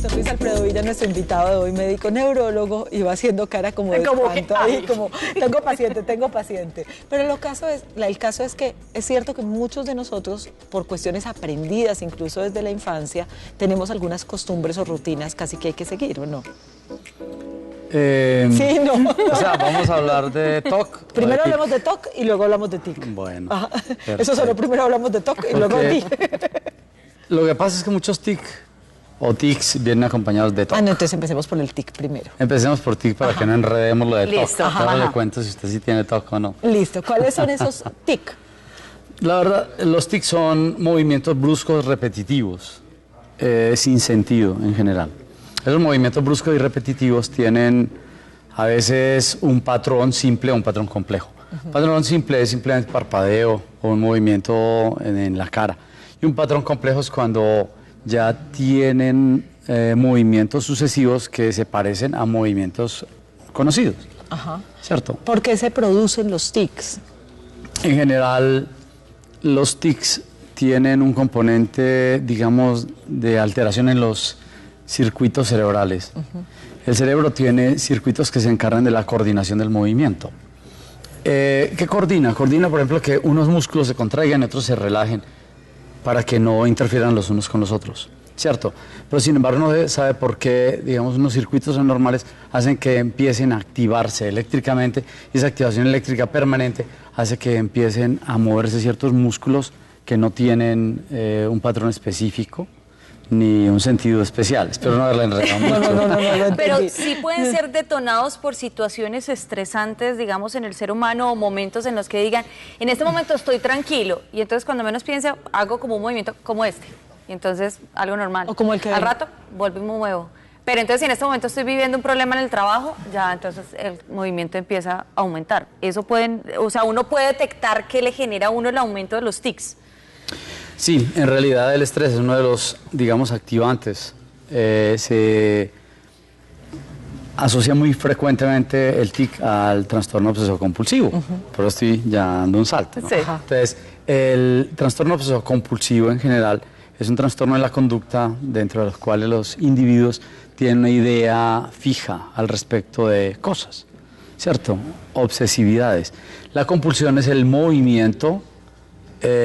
doctor Luis Alfredo Villa, nuestro invitado de hoy, médico neurólogo, y va haciendo cara como de espanto ahí, como tengo paciente. Pero el caso es que es cierto que muchos de nosotros, por cuestiones aprendidas incluso desde la infancia, tenemos algunas costumbres o rutinas casi que hay que seguir, ¿o no? Sí, no. O sea, vamos a hablar de TOC. Primero hablamos de TOC y luego hablamos de TIC. Bueno. Eso solo, primero hablamos de TOC y luego de TIC. Lo que pasa es que muchos TIC o TICs vienen acompañados de TOC. No, entonces empecemos por el TIC primero. Empecemos por TIC para que no enredemos lo de TOC. Listo. Ahora le cuento si usted sí tiene TOC o no. Listo. ¿Cuáles son esos TIC? La verdad, los TIC son movimientos bruscos repetitivos, sin sentido en general. Esos movimientos bruscos y repetitivos tienen a veces un patrón simple o un patrón complejo. Un patrón simple es simplemente parpadeo o un movimiento en la cara. Y un patrón complejo es cuando ya tienen movimientos sucesivos que se parecen a movimientos conocidos. ¿Cierto? ¿Por qué se producen los tics? En general, los tics tienen un componente, digamos, de alteración en los circuitos cerebrales. El cerebro tiene circuitos que se encargan de la coordinación del movimiento. ¿Qué coordina? Coordina, por ejemplo, que unos músculos se contraigan y otros se relajen para que no interfieran los unos con los otros, ¿cierto? Pero sin embargo no se sabe por qué, digamos, unos circuitos anormales hacen que empiecen a activarse eléctricamente y esa activación eléctrica permanente hace que empiecen a moverse ciertos músculos que no tienen un patrón específico ni un sentido especial. Espero no haberla enredado mucho. No, pero sí pueden ser detonados por situaciones estresantes, digamos, en el ser humano, o momentos en los que digan, en este momento estoy tranquilo, y entonces cuando menos piense, hago como un movimiento como este, y entonces algo normal. O como el que al rato, vuelvo y me muevo. Pero entonces si en este momento estoy viviendo un problema en el trabajo, ya entonces el movimiento empieza a aumentar. Eso uno puede detectar qué le genera a uno el aumento de los tics. Sí, en realidad el estrés es uno de los, digamos, activantes. Se asocia muy frecuentemente el TIC al trastorno obsesivo compulsivo, pero estoy ya dando un salto, ¿no? Sí. Entonces, el trastorno obsesivo compulsivo en general es un trastorno de la conducta dentro de los cuales los individuos tienen una idea fija al respecto de cosas, ¿cierto? Obsesividades. La compulsión es el movimiento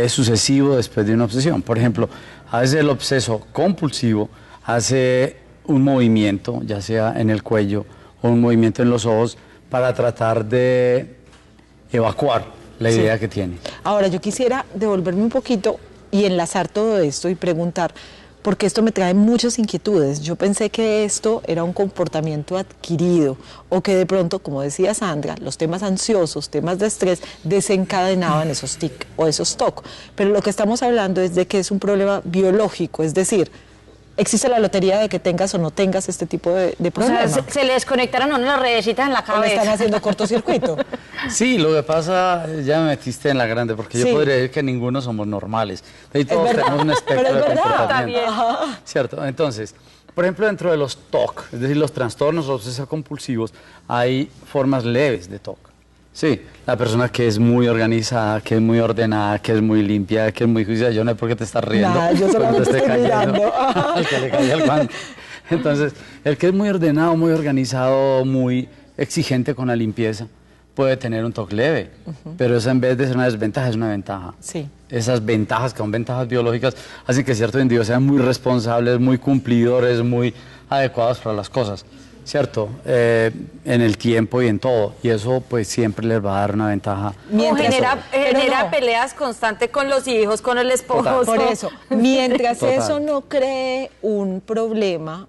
sucesivo después de una obsesión. Por ejemplo, a veces el obseso compulsivo hace un movimiento, ya sea en el cuello o un movimiento en los ojos, para tratar de evacuar la idea que tiene. Ahora, yo quisiera devolverme un poquito y enlazar todo esto y preguntar, porque esto me trae muchas inquietudes. Yo pensé que esto era un comportamiento adquirido o que de pronto, como decía Sandra, los temas ansiosos, temas de estrés desencadenaban esos TIC o esos TOC. Pero lo que estamos hablando es de que es un problema biológico, es decir, existe la lotería de que tengas o no tengas este tipo de problema. O sea, se le desconectaron a uno las redecitas en la ¿O le cabeza. están haciendo cortocircuito? Sí, lo que pasa, ya me metiste en la grande, porque yo podría decir que ninguno somos normales. Ahí todos tenemos un espectro de comportamiento. ¿Cierto? Entonces, por ejemplo, dentro de los TOC, es decir, los trastornos obsesivos compulsivos, hay formas leves de TOC. Sí, la persona que es muy organizada, que es muy ordenada, que es muy limpia, que es muy juiciosa. Yo no sé por qué te estás riendo. Nada, yo solamente estoy mirando. Al que le cayó el guante. Entonces, el que es muy ordenado, muy organizado, muy exigente con la limpieza, puede tener un TOC leve, pero eso en vez de ser una desventaja es una ventaja. Sí. Esas ventajas, que son ventajas biológicas, hacen que ciertos individuos sean muy responsables, muy cumplidores, muy adecuados para las cosas, ¿cierto? En el tiempo y en todo, y eso pues siempre les va a dar una ventaja. O genera peleas constantes con los hijos, con el esposo. Por eso, mientras eso no cree un problema,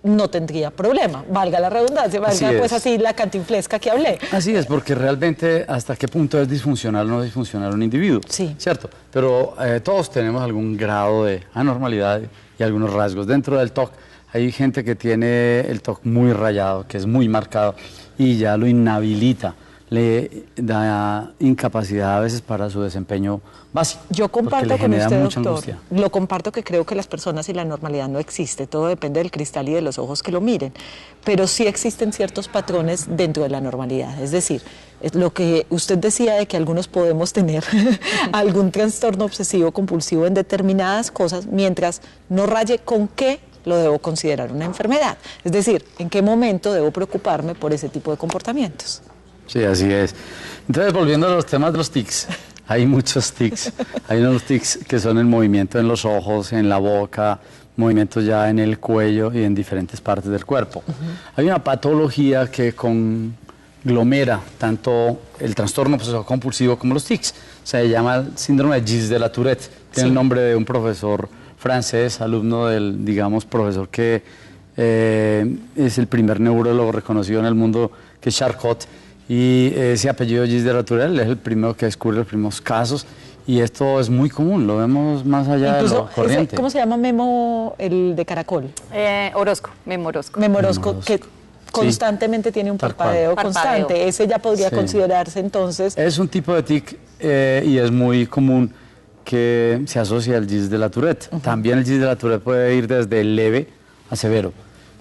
no tendría problema, valga la redundancia, valga pues así la cantinflesca que hablé. Así es, porque realmente hasta qué punto es disfuncional o no disfuncional un individuo, ¿cierto? Pero todos tenemos algún grado de anormalidad y algunos rasgos. Dentro del TOC hay gente que tiene el TOC muy rayado, que es muy marcado y ya lo inhabilita, le da incapacidad a veces para su desempeño básico. Yo comparto con usted, doctor, angustia. Lo comparto, que creo que las personas y la normalidad no existe, todo depende del cristal y de los ojos que lo miren, pero sí existen ciertos patrones dentro de la normalidad, es decir, es lo que usted decía de que algunos podemos tener algún trastorno obsesivo compulsivo en determinadas cosas, mientras no raye con qué lo debo considerar una enfermedad. Es decir, ¿en qué momento debo preocuparme por ese tipo de comportamientos? Sí, así es. Entonces, volviendo a los temas de los tics, hay muchos tics. Hay unos tics que son el movimiento en los ojos, en la boca, movimientos ya en el cuello y en diferentes partes del cuerpo. Hay una patología que conglomera tanto el trastorno obsesivo compulsivo como los tics. Se llama el síndrome de Gilles de la Tourette. Tiene el nombre de un profesor francés, alumno del, digamos, profesor que es el primer neurólogo reconocido en el mundo, que es Charcot. Y ese apellido Gilles de la Tourette es el primero que descubre los primeros casos. Y esto es muy común, lo vemos más allá Incluso de lo corriente. ¿Cómo se llama Memo, el de Caracol? Orozco, Memo Orozco. Memo Orozco, que constantemente tiene un parpadeo constante. Ese ya podría considerarse entonces. Es un tipo de tic y es muy común que se asocia al Gilles de la Tourette. También el Gilles de la Tourette puede ir desde leve a severo.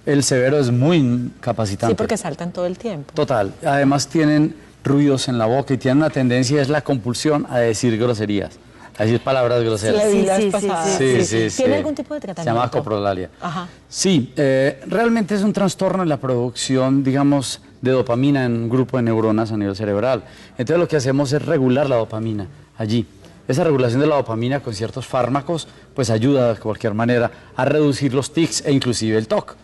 El severo es muy incapacitante. Sí, porque saltan todo el tiempo. Total. Además tienen ruidos en la boca y tienen una tendencia, es la compulsión a decir groserías, a decir palabras groseras. ¿Tiene algún tipo de tratamiento? Se llama coprolalia. Ajá. Sí, realmente es un trastorno en la producción, digamos, de dopamina en un grupo de neuronas a nivel cerebral. Entonces lo que hacemos es regular la dopamina allí. Esa regulación de la dopamina con ciertos fármacos pues ayuda de cualquier manera a reducir los tics e inclusive el TOC.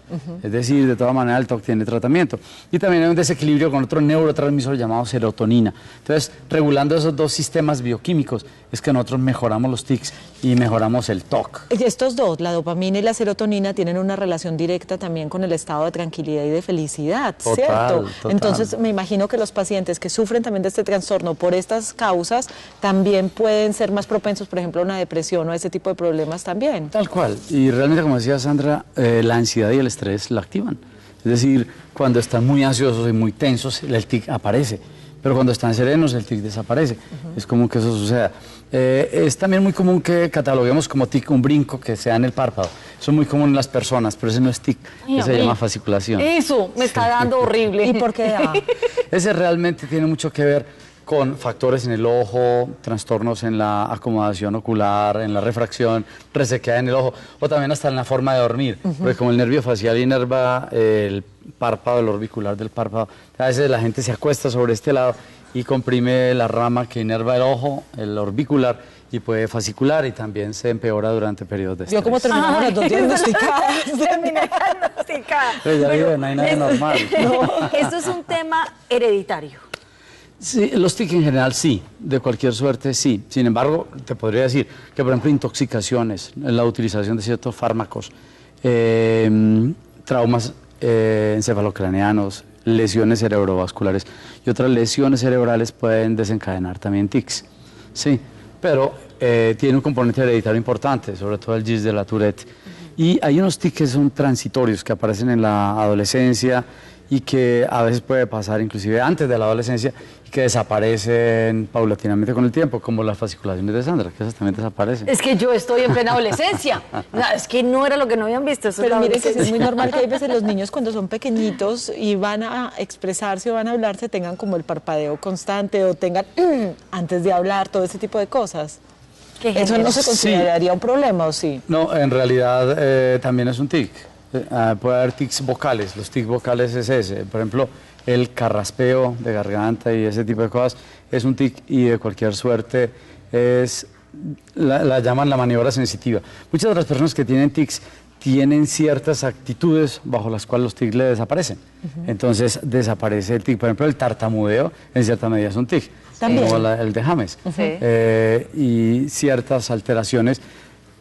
Es decir, de todas maneras el TOC tiene tratamiento. Y también hay un desequilibrio con otro neurotransmisor llamado serotonina. Entonces, regulando esos dos sistemas bioquímicos es que nosotros mejoramos los tics y mejoramos el TOC. Y estos dos, la dopamina y la serotonina, tienen una relación directa también con el estado de tranquilidad y de felicidad, ¿cierto? Total. Entonces, me imagino que los pacientes que sufren también de este trastorno por estas causas también pueden ser más propensos, por ejemplo, a una depresión o a ese tipo de problemas también. Tal cual. Y realmente, como decía Sandra, la ansiedad y el estrés la activan. Es decir, cuando están muy ansiosos y muy tensos, el tic aparece. Pero cuando están serenos, el tic desaparece. Es común que eso suceda. Es también muy común que cataloguemos como tic un brinco que sea en el párpado. Eso es muy común en las personas, pero ese no es tic, se llama fasciculación. Eso, me está dando horrible. ¿Y por qué da? Ese realmente tiene mucho que ver con factores en el ojo, trastornos en la acomodación ocular, en la refracción, resequedad en el ojo, o también hasta en la forma de dormir, porque como el nervio facial inerva el párpado, el orbicular del párpado, a veces la gente se acuesta sobre este lado y comprime la rama que inerva el ojo, el orbicular, y puede fascicular y también se empeora durante periodos de estrés. Yo como terminamos las dos diagnosticadas. Terminé diagnosticada. Pero ya vive, no hay nada normal. Esto es un tema hereditario. Sí, los tics en general sí, de cualquier suerte sí. Sin embargo, te podría decir que, por ejemplo, intoxicaciones, la utilización de ciertos fármacos, traumas encefalocraneanos, lesiones cerebrovasculares y otras lesiones cerebrales pueden desencadenar también tics. Sí, pero tiene un componente hereditario importante, sobre todo el Gilles de la Tourette. Y hay unos tics que son transitorios, que aparecen en la adolescencia y que a veces puede pasar inclusive antes de la adolescencia y que desaparecen paulatinamente con el tiempo, como las fasciculaciones de Sandra, que esas también desaparecen. Es que yo estoy en plena adolescencia. Es que no era lo que no habían visto. Eso Pero es miren que es muy normal que hay veces los niños cuando son pequeñitos y van a expresarse o van a hablarse tengan como el parpadeo constante o tengan antes de hablar, todo ese tipo de cosas. ¿Eso no se consideraría un problema o sí? No, en realidad también es un tic. Puede haber tics vocales. Los tics vocales es ese. Por ejemplo, el carraspeo de garganta y ese tipo de cosas es un tic y de cualquier suerte es la llaman la maniobra sensitiva. Muchas de las personas que tienen tics tienen ciertas actitudes bajo las cuales los tics le desaparecen. Entonces desaparece el tic. Por ejemplo, el tartamudeo en cierta medida es un tic. También. Como el de James. Y ciertas alteraciones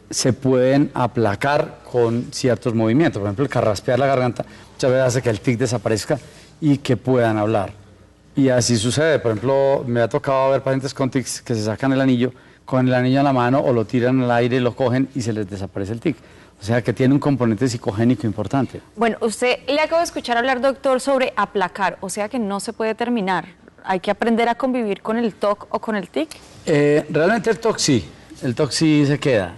se pueden aplacar con ciertos movimientos. Por ejemplo, el carraspear la garganta muchas veces hace que el tic desaparezca y que puedan hablar. Y así sucede. Por ejemplo, me ha tocado ver pacientes con tics que se sacan el anillo, con el anillo en la mano o lo tiran al aire, lo cogen y se les desaparece el tic. O sea que tiene un componente psicogénico importante. Bueno, usted le acabo de escuchar hablar, doctor, sobre aplacar, o sea que no se puede terminar. ¿Hay que aprender a convivir con el TOC o con el tic? Realmente el TOC sí se queda.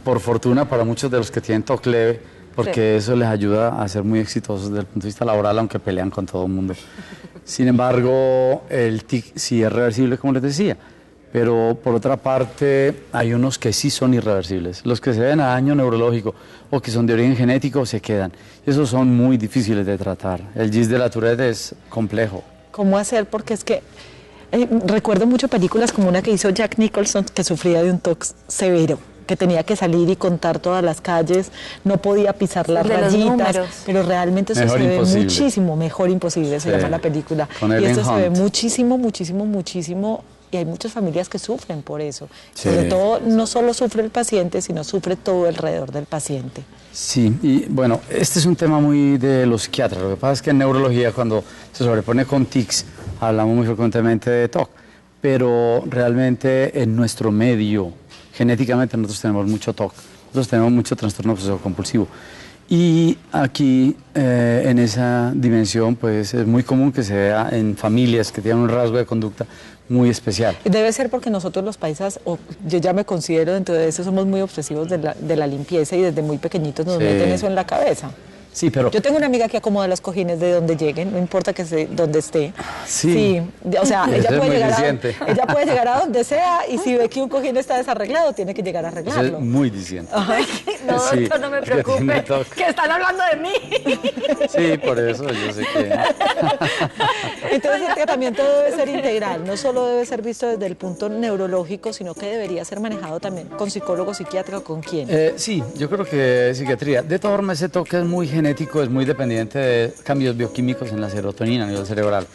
Por fortuna para muchos de los que tienen TOC leve, porque eso les ayuda a ser muy exitosos desde el punto de vista laboral, aunque pelean con todo el mundo. Sin embargo, el tic sí es reversible, como les decía. Pero por otra parte, hay unos que sí son irreversibles. Los que se ven a daño neurológico o que son de origen genético se quedan. Esos son muy difíciles de tratar. El GIS de la Tourette es complejo. ¿Cómo hacer? Porque es que recuerdo mucho películas como una que hizo Jack Nicholson, que sufría de un TOC severo, que tenía que salir y contar todas las calles, no podía pisar las rayitas, pero realmente eso Mejor se imposible. ve muchísimo, Mejor Imposible se llama la película. Con Y Ellen esto se ve Hunt. muchísimo, muchísimo, muchísimo, y hay muchas familias que sufren por eso. Sí. Sobre todo, no solo sufre el paciente, sino sufre todo alrededor del paciente. Sí, y bueno, este es un tema muy de los psiquiatras. Lo que pasa es que en neurología, cuando se sobrepone con tics, hablamos muy frecuentemente de TOC, pero realmente en nuestro medio, genéticamente nosotros tenemos mucho TOC, nosotros tenemos mucho trastorno obsesivo compulsivo. Y aquí, en esa dimensión, pues es muy común que se vea en familias que tienen un rasgo de conducta muy especial. Debe ser porque nosotros los paisas, o yo ya me considero dentro de eso, somos muy obsesivos de la limpieza y desde muy pequeñitos nos meten eso en la cabeza. Sí, pero... Yo tengo una amiga que acomoda los cojines de donde lleguen, no importa donde esté. Sí. O sea, ella Eso es puede, muy llegar diciente. ella puede llegar a donde sea y si ve que un cojín está desarreglado, tiene que llegar a Eso arreglarlo. es muy diciente. No, Sí, doctor, no me que tiene preocupe, TOC. que están hablando de mí. Sí, por eso yo sé que... Entonces el tratamiento debe ser integral, no solo debe ser visto desde el punto neurológico, sino que debería ser manejado también con psicólogo, psiquiatra o con quién. Sí, yo creo que psiquiatría. De todas formas, ese toque es muy genético, es muy dependiente de cambios bioquímicos en la serotonina a nivel cerebral.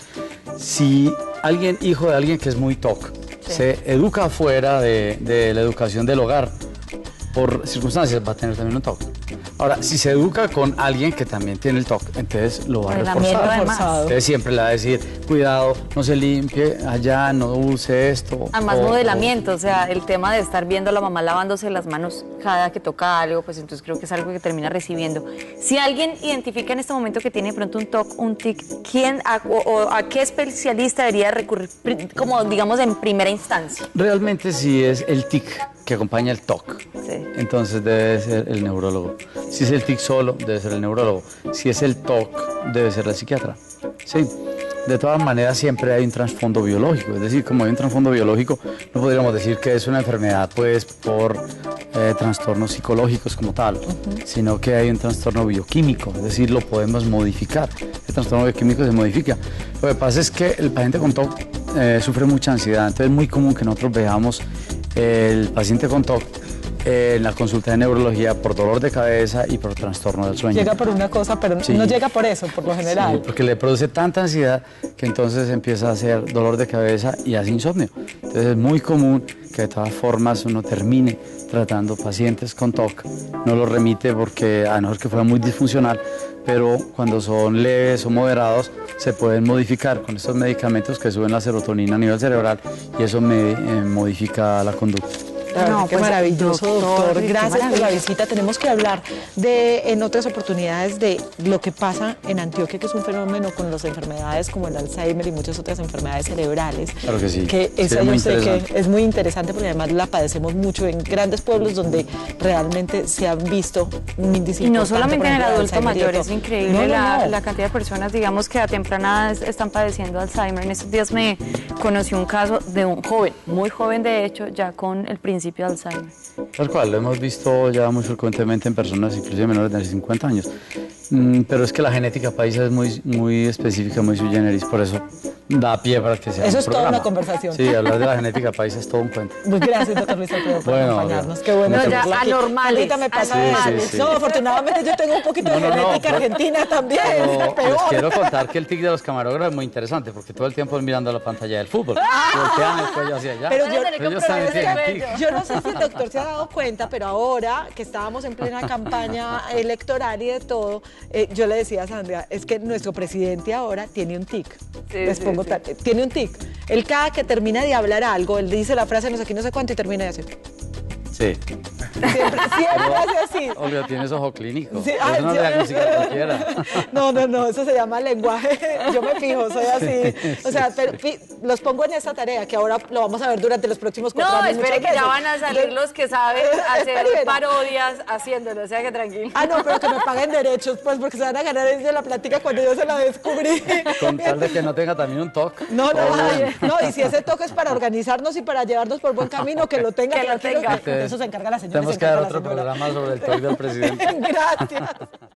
Si alguien, hijo de alguien que es muy TOC, se educa fuera de la educación del hogar, por circunstancias va a tener también un TOC. Ahora, si se educa con alguien que también tiene el TOC, entonces lo va a reforzar. Entonces siempre le va a decir, cuidado, no se limpie allá, no use esto. Además, modelamiento, o sea, el tema de estar viendo a la mamá lavándose las manos cada que toca algo, pues entonces creo que es algo que termina recibiendo. Si alguien identifica en este momento que tiene de pronto un TOC, un tic, ¿a qué especialista debería recurrir, como digamos, en primera instancia? Realmente si es el tic que acompaña el TOC, Sí. entonces debe ser el neurólogo. Si es el tic solo, debe ser el neurólogo. Si es el TOC, debe ser el psiquiatra. Sí. De todas maneras, siempre hay un trasfondo biológico. Es decir, como hay un trasfondo biológico, no podríamos decir que es una enfermedad pues por trastornos psicológicos como tal, sino que hay un trastorno bioquímico. Es decir, lo podemos modificar. El trastorno bioquímico se modifica. Lo que pasa es que el paciente con TOC sufre mucha ansiedad. Entonces es muy común que nosotros veamos el paciente con TOC en la consulta de neurología por dolor de cabeza y por trastorno del sueño. Llega por una cosa, pero Sí. no llega por eso, por lo general. Sí, porque le produce tanta ansiedad que entonces empieza a hacer dolor de cabeza y hace insomnio. Entonces es muy común que de todas formas uno termine tratando pacientes con TOC. No los remite porque a no ser que fuera muy disfuncional, pero cuando son leves o moderados se pueden modificar con estos medicamentos que suben la serotonina a nivel cerebral y eso modifica la conducta. Qué maravilloso, doctor. qué Gracias por la maravilla. visita. Tenemos que hablar en otras oportunidades de lo que pasa en Antioquia, que es un fenómeno con las enfermedades como el Alzheimer y muchas otras enfermedades cerebrales. Claro que sí. Que Sí, esa es muy yo sé que interesante. es muy interesante porque además la padecemos mucho en grandes pueblos donde realmente se han visto un índice Y no importante, solamente por en el ejemplo, de adulto Alzheimer y de mayor, es todo. increíble No. la cantidad de personas, digamos, que a temprana edad están padeciendo Alzheimer. En estos días me conocí un caso de un joven, muy joven de hecho, ya con el principio de Alzheimer. Tal cual, lo hemos visto ya muy frecuentemente en personas inclusive menores de 50 años. Pero es que la genética paisa es muy específica, muy sui generis, por eso da pie para que sea Eso un es toda programa. una conversación. Sí, hablar de la genética paisa es todo un cuento. Pues gracias, doctor Luis Alfredo, por Bueno, acompañarnos. Qué bueno No, ya tenerla aquí. anormales, Ahorita me pasa anormales. eso. Sí. No, afortunadamente yo tengo un poquito de No, genética pero- argentina también, Pero les peor. quiero contar que el tic de los camarógrafos es muy interesante porque todo el tiempo es mirando la pantalla del fútbol. Voltean el cuello hacia allá. Pero Van a tener que ellos también comprobar tienen ese tic. Yo no sé si el doctor se ha dado cuenta, pero ahora que estábamos en plena campaña electoral y de todo, yo le decía a Sandra, es que nuestro presidente ahora tiene un tic. Les pongo tal, tiene un tic. Él cada que termina de hablar algo, él dice la frase no sé qué, no sé cuánto y termina de hacer. Sí. Siempre hace así. Olga, tienes ojo clínico. Sí, Eso no le diagnostica a cualquiera. No, eso se llama lenguaje. Yo me fijo, soy así. O sea, pero, los pongo en esta tarea que ahora lo vamos a ver durante los próximos 4 No, años. espere que ya van a salir los que saben hacer Espere. parodias haciéndolo, o sea que tranquilo. Ah, no, pero que me paguen derechos, pues, porque se van a ganar desde la plática cuando yo se la descubrí. Con tal de que no tenga también un TOC. No, todo bien. y si ese toque es para organizarnos y para llevarnos por buen camino, que lo tenga. Que lo tranquilo, tenga. De eso se encarga la señora. Tenemos se que dar encarga la otro señora. programa sobre el TOC del presidente. Gracias.